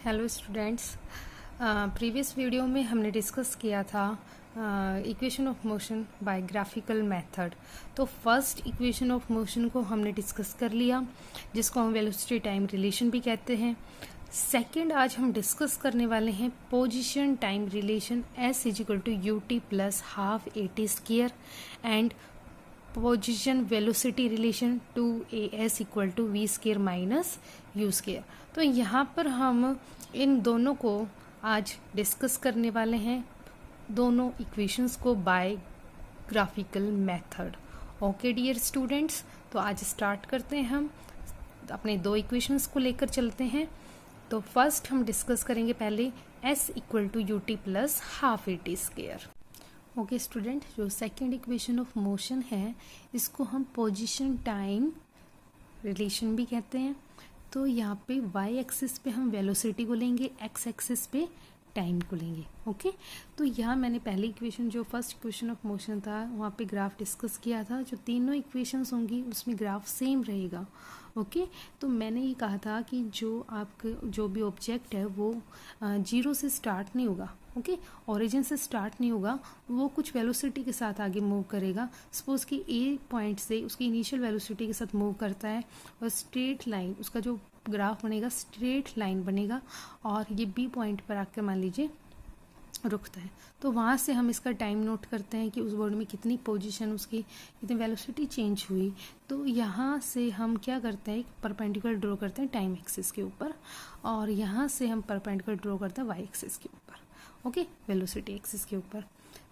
Hello students, previous video में हमने discuss किया था equation of motion by graphical method. तो फर्स्ट इक्वेशन ऑफ मोशन को हमने डिस्कस कर लिया, जिसको हम वेलोसिटी टाइम रिलेशन भी कहते हैं। सेकंड आज हम डिस्कस करने वाले हैं position time relation S = ut plus half AT² and position velocity relation 2AS = v² minus u²। तो यहाँ पर हम इन दोनों को आज डिस्कस करने वाले हैं, दोनों इक्वेशंस को by graphical method. Okay dear students, तो आज स्टार्ट करते हैं। हम अपने दो इक्वेशंस को लेकर चलते हैं। तो फर्स्ट हम डिस्कस करेंगे पहले S = ut plus half AT²। Okay student, जो सेकेंड इक्वेशन ऑफ मोशन है इसको हम पोजीशन टाइम रिलेशन भी कहते हैं। तो यहाँ पे y एक्सिस पे हम वेलोसिटी को लेंगे, x एक्सिस पे टाइम को लेंगे। ओके, तो यहाँ मैंने पहली इक्वेशन जो फर्स्ट इक्वेशन ऑफ मोशन था वहाँ पे ग्राफ डिस्कस किया था। जो तीनों इक्वेशंस होंगी उसमें ग्राफ सेम रहेगा। ओके, तो मैंने ये कहा था कि जो आपका जो भी ऑब्जेक्ट है वो जीरो से स्टार्ट नहीं होगा। ओके, ओरिजिन से स्टार्ट नहीं होगा, वो कुछ वेलोसिटी के साथ आगे मूव करेगा। सपोज कि ए पॉइंट से उसकी इनिशियल वेलोसिटी के साथ मूव करता है और स्ट्रेट लाइन, उसका जो ग्राफ बनेगा स्ट्रेट लाइन बनेगा और ये बी पॉइंट पर आकर मान लीजिए रुकता है। तो वहाँ से हम इसका टाइम नोट करते हैं कि उस बॉडी में कितनी पोजीशन, उसकी कितनी वेलोसिटी चेंज हुई। तो यहाँ से हम क्या करते हैं, एक परपेंडिकुलर ड्रॉ करते हैं टाइम एक्सिस के ऊपर, और यहाँ से हम परपेंडिकुलर ड्रॉ करते हैं वाई एक्सिस के ऊपर। ओके, वेलोसिटी एक्सिस के ऊपर।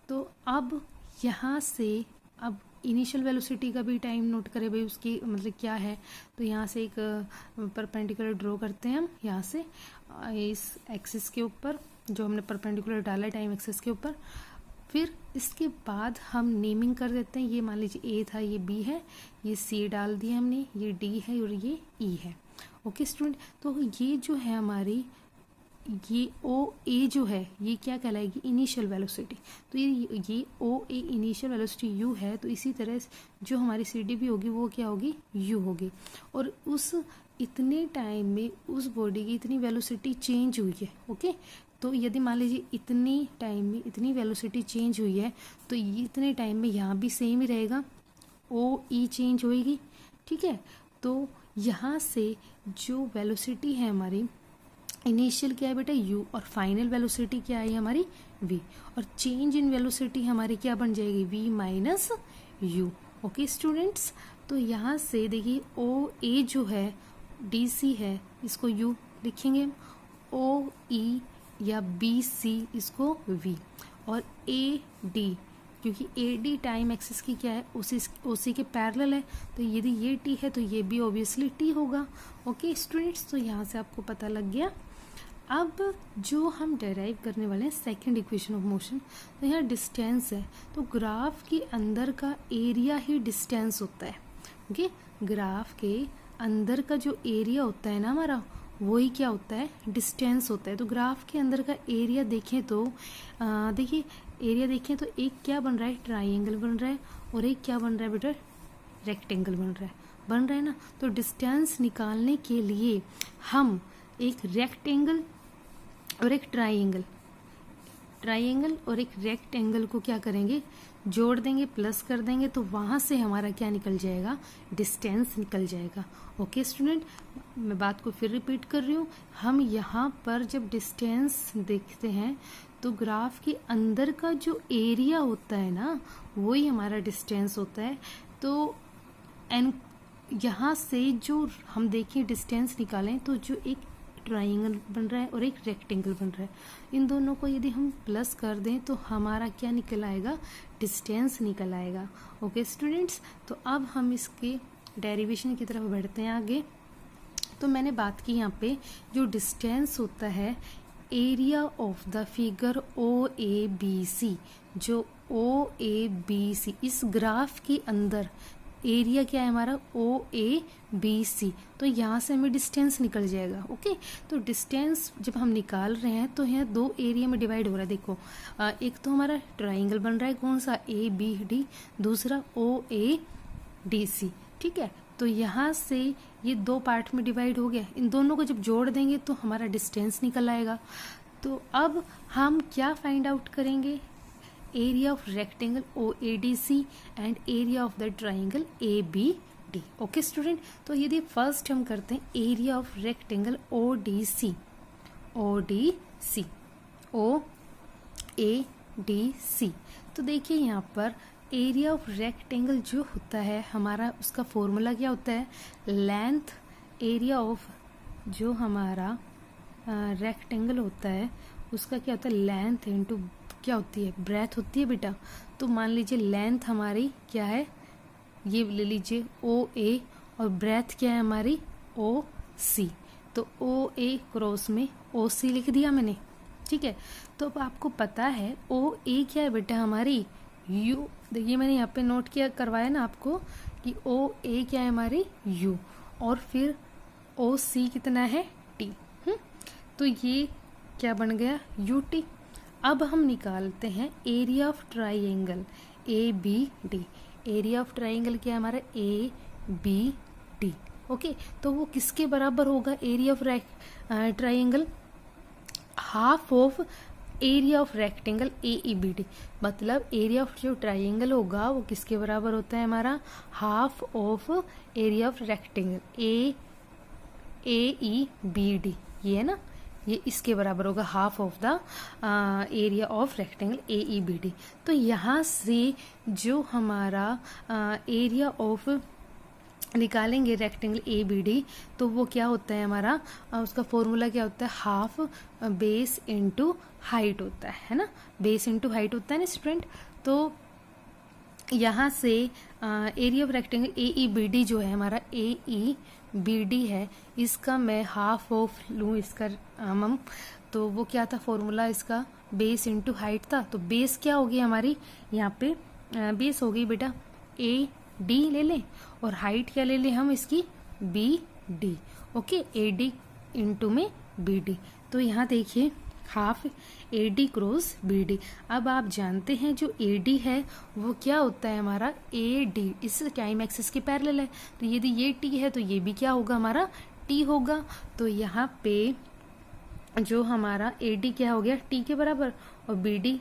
तो अब यहाँ से अब इनिशियल वेलोसिटी का भी टाइम नोट करें भाई, उसकी मतलब क्या है। तो यहाँ से एक परपेंडिकुलर ड्रॉ करते हैं हम यहाँ से इस एक्सिस के ऊपर, जो हमने परपेंडिकुलर डाला है टाइम एक्सिस के ऊपर। फिर इसके बाद हम नेमिंग कर देते हैं। ये मान लीजिए A था, ये B है, ये C डाल दिया हमने, ये D है और ये E है। ओके स्टूडेंट, तो ये जो है हमारी ये OA जो है ये क्या कहलाएगी, इनिशियल वेलोसिटी। तो ये OA इनिशियल वेलोसिटी U है। तो इसी तरह जो हमारी CD भी होगी वो क्या होगी, U होगी। और उस इतने टाइम में उस बॉडी की इतनी वेलोसिटी चेंज हुई है। ओके, तो यदि मान लीजिए इतनी टाइम में इतनी वेलोसिटी चेंज हुई है तो ये इतने टाइम में यहाँ भी सेम ही रहेगा, OE चेंज होएगी। ठीक है, तो यहाँ से जो वेलोसिटी है हमारी इनिशियल क्या है बेटा u, और फाइनल वेलोसिटी क्या है हमारी v, और चेंज इन वेलोसिटी हमारी क्या बन जाएगी v minus u। Okay students, तो यहाँ से देखिए OA जो है DC है, इसको u लिखेंगे, OE या BC इसको v, और AD क्योंकि AD टाइम एक्सिस की क्या है उसी के पैरेलल है। तो यदि ये T है तो ये भी ऑब्वियसली T होगा। ओके स्टूडेंट्स, तो यहाँ से आपको पता लग गया। अब जो हम डेराइव करने वाले हैं सेकंड इक्वेशन ऑफ मोशन, तो यहाँ डिस्टेंस है, तो ग्राफ के अंदर का एरिया ही डिस्टेंस होता है। ओके, ग्राफ के अंदर का जो एरिया होता है ना हमारा, वही क्या होता है, डिस्टेंस होता है। तो ग्राफ के अंदर का एरिया देखें तो देखिए एरिया देखें तो एक क्या बन रहा है, ट्राइंगल बन रहा है, और एक क्या बन रहा है बेटा, रेक्टेंगल बन रहा है ना। तो डिस्टेंस निकालने के लिए हम एक रेक्टेंगल और एक ट्राइंगल और एक रेक्टेंगल को क्या करेंगे, जोड़ देंगे, प्लस कर देंगे, तो वहाँ से हमारा क्या निकल जाएगा, डिस्टेंस निकल जाएगा। ओके स्टूडेंट, मैं बात को फिर रिपीट कर रही हूँ। हम यहाँ पर जब डिस्टेंस देखते हैं तो ग्राफ के अंदर का जो एरिया होता है ना वही हमारा डिस्टेंस होता है। तो यहाँ से जो हम देखें डिस्टेंस निकालें तो जो एक ट्राइंगल बन रहा है और एक रेक्टेंगल बन रहा है, इन दोनों को यदि हम प्लस कर दें तो हमारा क्या निकल आएगा, डिस्टेंस निकल आएगा। ओके स्टूडेंट्स, तो अब हम इसके डेरिवेशन की तरफ बढ़ते हैं आगे। तो मैंने बात की यहाँ पे जो डिस्टेंस होता है area of the figure OABC, जो OABC इस ग्राफ के अंदर एरिया क्या है हमारा, OABC। तो यहाँ से हमें डिस्टेंस निकल जाएगा। ओके, तो डिस्टेंस जब हम निकाल रहे हैं तो यहाँ दो एरिया में डिवाइड हो रहा है। देखो एक तो हमारा ट्राइंगल बन रहा है, कौन सा, ABD, दूसरा OADC। ठीक है, तो यहाँ से ये दो पार्ट में डिवाइड हो गया, इन दोनों को जब जोड़ देंगे तो हमारा डिस्टेंस निकल आएगा। तो अब हम क्या फाइंड आउट करेंगे, area of rectangle OADC and area of the triangle ABD। Okay student, तो यदि फर्स्ट हम करते हैं एरिया ऑफ रेक्टेंगल ODC तो देखिए यहाँ पर एरिया ऑफ रेक्टेंगल जो होता है हमारा, उसका फॉर्मूला क्या होता है, लेंथ एरिया ऑफ जो हमारा रेक्टेंगल होता है उसका क्या होता है, लेंथ इनटू क्या होती है, ब्रेथ होती है बेटा। तो मान लीजिए लेंथ हमारी क्या है, ये ले लीजिए OA, और ब्रेथ क्या है हमारी OC। तो OA क्रॉस में OC लिख दिया मैंने, ठीक है। तो अब आपको पता है OA क्या है बेटा हमारी U, देखिए मैंने यहाँ पे नोट किया करवाया ना आपको कि OA क्या है हमारी U, और फिर OC कितना है T। तो ये क्या बन गया UT। अब हम निकालते हैं area of triangle ABD। Area of triangle क्या है हमारा ABD। ओके, तो वो किसके बराबर होगा, area of triangle half of area of rectangle AEBD। मतलब एरिया ऑफ जो ट्राइंगल होगा वो किसके बराबर होता है हमारा, half of area of rectangle AEBD, ये है ना, ये इसके बराबर होगा, half of the area of rectangle AEBD। तो यहाँ से जो हमारा एरिया ऑफ निकालेंगे रेक्टेंगल ABD, तो वो क्या होता है हमारा, उसका फॉर्मूला क्या होता है, हाफ बेस इनटू हाइट होता है ना, बेस इनटू हाइट होता है ना स्टूडेंट। तो यहाँ से एरिया ऑफ रेक्टेंगल AEBD जो है हमारा AEBD है, इसका मैं हाफ ऑफ लूँ इसका हम, तो वो क्या था फॉर्मूला इसका, बेस इनटू हाइट था। तो बेस क्या होगी हमारी, यहाँ पे बेस हो गई बेटा AD ले लें, और हाइट क्या ले लें हम इसकी BD। ओके, AD इंटू में BD। तो यहाँ देखिए हाफ AD क्रॉस BD। अब आप जानते हैं जो AD है वो क्या होता है हमारा AD, इस टाइम एक्सिस के पैरेलल है। तो यदि ये T है तो ये भी क्या होगा हमारा T होगा। तो यहाँ पे जो हमारा AD क्या हो गया T के बराबर, और BD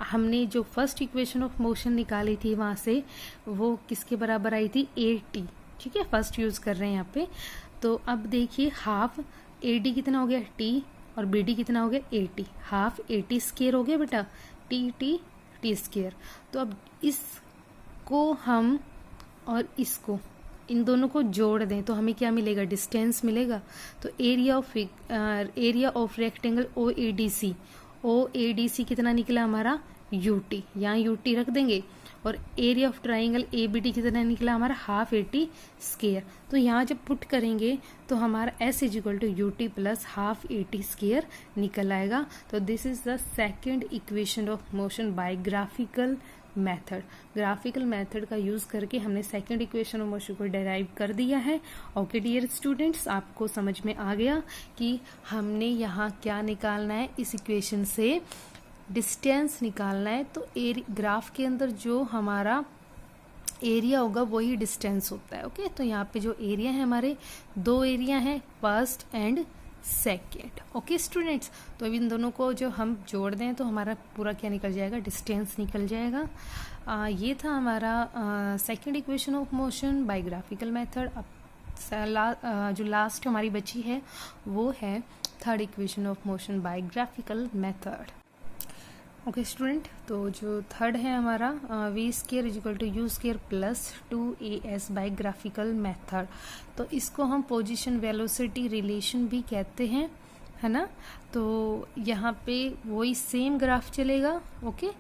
हमने जो फर्स्ट इक्वेशन ऑफ मोशन निकाली थी वहां से वो किसके बराबर आई थी, AT। ठीक है, फर्स्ट यूज कर रहे हैं यहाँ पे। तो अब देखिए हाफ AD कितना हो गया T, और BD कितना हो गया AT, हाफ AT स्क्वायर हो गया बेटा, T स्क्वायर। तो अब इसको हम और इसको, इन दोनों को जोड़ दें तो हमें क्या मिलेगा, डिस्टेंस मिलेगा। तो एरिया ऑफ रेक्टेंगल OADC कितना निकला हमारा UT, यहाँ UT रख देंगे, और एरिया ऑफ ट्राइंगल ABD कितना निकला हमारा हाफ AT स्क्वायर। तो यहाँ जब पुट करेंगे तो हमारा S equal to UT plus half AT square निकल आएगा। तो this is the second equation of motion by graphical method. Graphical method का यूज करके हमने सेकंड इक्वेशन ऑफ मोशन को डेराइव कर दिया है। ओके डियर स्टूडेंट्स, आपको समझ में आ गया कि हमने यहाँ क्या निकालना है, इस इक्वेशन से डिस्टेंस निकालना है। तो ग्राफ के अंदर जो हमारा एरिया होगा वही डिस्टेंस होता है। ओके, तो यहाँ पे जो एरिया है हमारे दो एरिया हैं, first and second. Okay students, तो अब इन दोनों को जो हम जोड़ दें तो हमारा पूरा क्या निकल जाएगा, डिस्टेंस निकल जाएगा। ये था हमारा second equation of motion by graphical method. अब जो लास्ट हमारी बची है वो है third equation of motion by graphical method. Okay student, तो जो थर्ड है हमारा V square equal to U square plus 2AS by graphical method. तो इसको हम पोजीशन वेलोसिटी रिलेशन भी कहते हैं, है ना। तो यहाँ पे वही सेम ग्राफ चलेगा। ओके,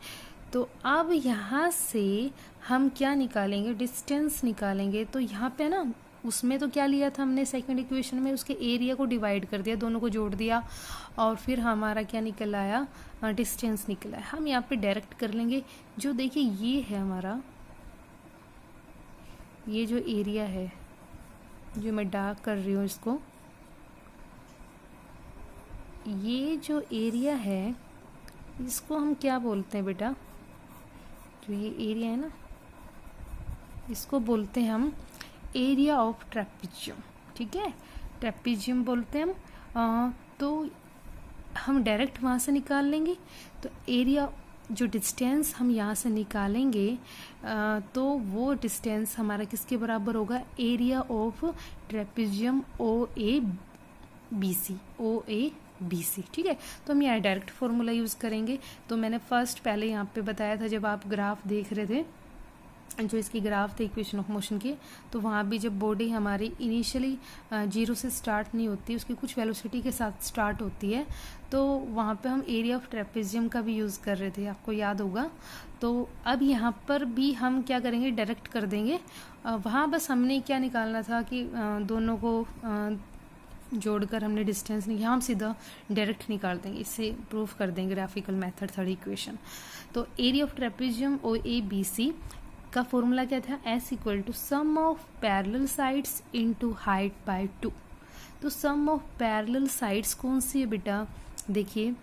तो अब यहाँ से हम क्या निकालेंगे, डिस्टेंस निकालेंगे। तो यहाँ पे ना उसमें तो क्या लिया था हमने सेकंड इक्वेशन में, उसके एरिया को डिवाइड कर दिया, दोनों को जोड़ दिया, और फिर हमारा क्या निकल आया, डिस्टेंस निकला है। हम यहाँ पे डायरेक्ट कर लेंगे। जो देखिए ये है हमारा, ये जो एरिया है जो मैं डार्क कर रही हूँ इसको, ये जो एरिया है इसको हम क्या बोलते हैं बेटा, जो ये एरिया है ना इसको बोलते हैं हम एरिया ऑफ ट्रेपेजियम, ठीक है, ट्रेपेजियम बोलते हैं हम। तो हम डायरेक्ट वहाँ से निकाल लेंगे। तो एरिया, जो डिस्टेंस हम यहाँ से निकालेंगे तो वो डिस्टेंस हमारा किसके बराबर होगा, area of trapezium O A B C, ठीक है। तो हम यहाँ डायरेक्ट फॉर्मूला यूज़ करेंगे। तो मैंने फर्स्ट पहले यहाँ पे बताया था, जब आप ग्राफ देख रहे थे, जो इसकी ग्राफ थे इक्वेशन ऑफ मोशन की, तो वहाँ भी जब बॉडी हमारी इनिशियली 0 से स्टार्ट नहीं होती, उसकी कुछ वेलोसिटी के साथ स्टार्ट होती है, तो वहाँ पे हम एरिया ऑफ ट्रेपेजियम का भी यूज़ कर रहे थे, आपको याद होगा। तो अब यहाँ पर भी हम क्या करेंगे, डायरेक्ट कर देंगे। वहाँ बस हमने क्या निकालना था कि दोनों को जोड़कर हमने डिस्टेंस नहीं, हम सीधा डायरेक्ट निकाल देंगे, इससे प्रूफ कर देंगे ग्राफिकल मेथड, थर्ड इक्वेशन। तो area of trapezium O A B C का फॉर्मूला क्या था, S equal to sum of parallel sides into height by 2। तो सम ऑफ पैरेलल साइड्स कौन सी है बेटा, देखिए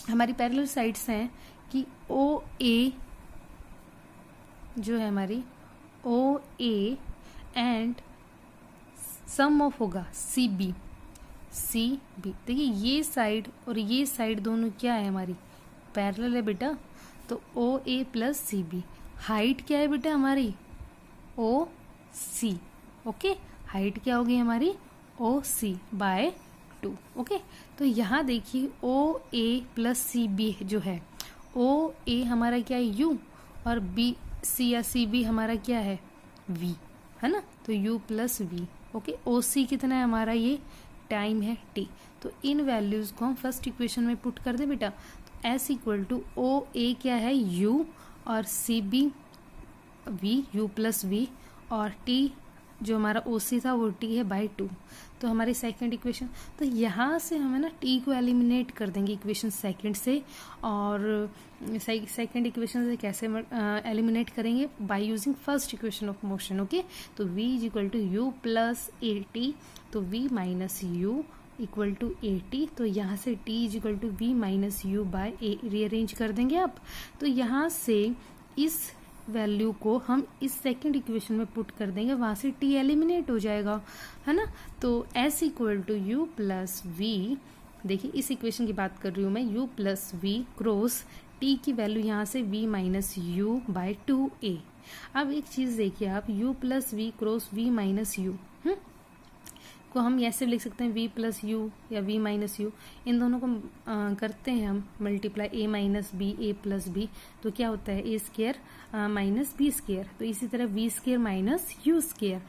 हमारी पैरेलल साइड्स हैं कि ओ ए जो है हमारी ओ ए एंड सम ऑफ होगा सी बी। देखिए ये साइड और ये साइड दोनों क्या है, हमारी पैरेलल है बेटा। तो ओ ए प्लस सी बी। हाइट क्या है बेटा हमारी, ओ सी, ओके। हाइट क्या होगी हमारी, ओ सी बाय 2, ओके। तो यहाँ देखिए ओ ए प्लस सी बी जो है, ओ ए हमारा क्या है यू, और बी सी या सी बी हमारा क्या है वी, है ना। तो यू प्लस वी, ओके। ओ सी कितना है हमारा, ये टाइम है टी। तो इन वैल्यूज को हम फर्स्ट इक्वेशन में पुट कर दे बेटा। तो S equal to O A क्या है यू, और C B V, U plus V, और टी जो हमारा ओ सी था वो टी है बाई 2। तो हमारी सेकंड इक्वेशन, तो यहाँ से हमें ना टी को एलिमिनेट कर देंगे इक्वेशन सेकंड से। और सेकंड इक्वेशन से कैसे एलिमिनेट करेंगे, by using first equation of motion, okay. तो v is equal to U plus A T, तो v minus U equal to A T. तो यहाँ से t is equal to V minus U by A rearrange कर देंगे आप। तो यहाँ से इस वैल्यू को हम इस सेकंड इक्वेशन में पुट कर देंगे, वहां से t एलिमिनेट हो जाएगा, है ना। तो s equal to U plus V, देखिए इस इक्वेशन की बात कर रही हूँ मैं, u plus V cross t की वैल्यू यहाँ से v minus U bye 2a। अब एक चीज देखिए आप, u plus V cross v minus U को हम ऐसे लिख सकते हैं v प्लस यू या v माइनस यू, इन दोनों को करते हैं हम multiply, a minus B, a plus B, तो क्या होता है a square minus B square. तो इसी तरह v square minus U square,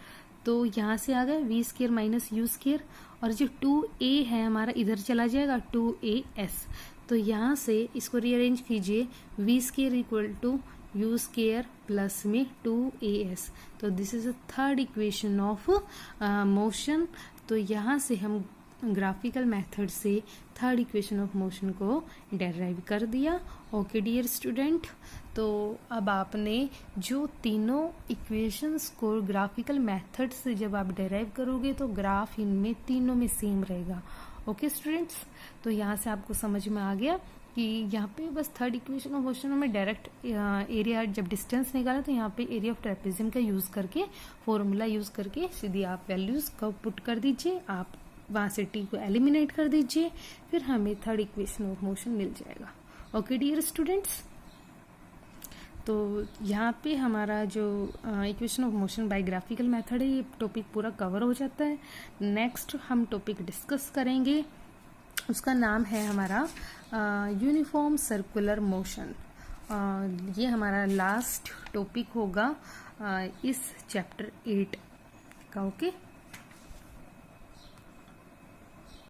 तो यहाँ से आ गया v square minus U square, और जो 2a है हमारा इधर चला जाएगा 2as। तो यहाँ से इसको रीअरेंज कीजिए, v square equal to U square plus में 2as। तो this is a third equation of motion. तो यहाँ से हम ग्राफिकल मेथड से थर्ड इक्वेशन ऑफ मोशन को डेराइव कर दिया। ओके डियर स्टूडेंट, तो अब आपने जो तीनों इक्वेशंस को ग्राफिकल मेथड से जब आप डेराइव करोगे तो ग्राफ इनमें तीनों में सेम रहेगा। ओके स्टूडेंट्स, तो यहाँ से आपको समझ में आ गया कि यहाँ पे बस थर्ड इक्वेशन ऑफ मोशन में डायरेक्ट एरिया, जब डिस्टेंस निकाला तो यहाँ पे एरिया ऑफ ट्रेपेजियम का यूज करके, फॉर्मूला यूज करके सीधी आप वैल्यूज का पुट कर दीजिए, आप वहाँ से टी को एलिमिनेट कर दीजिए, फिर हमें थर्ड इक्वेशन ऑफ मोशन मिल जाएगा। ओके डियर स्टूडेंट्स, तो यहाँ पे हमारा जो equation of motion by graphical method है, ये टॉपिक पूरा कवर हो जाता है। नेक्स्ट हम टॉपिक डिस्कस करेंगे, उसका नाम है हमारा यूनिफॉर्म सर्कुलर मोशन। ये हमारा लास्ट टॉपिक होगा इस चैप्टर 8 का। ओके।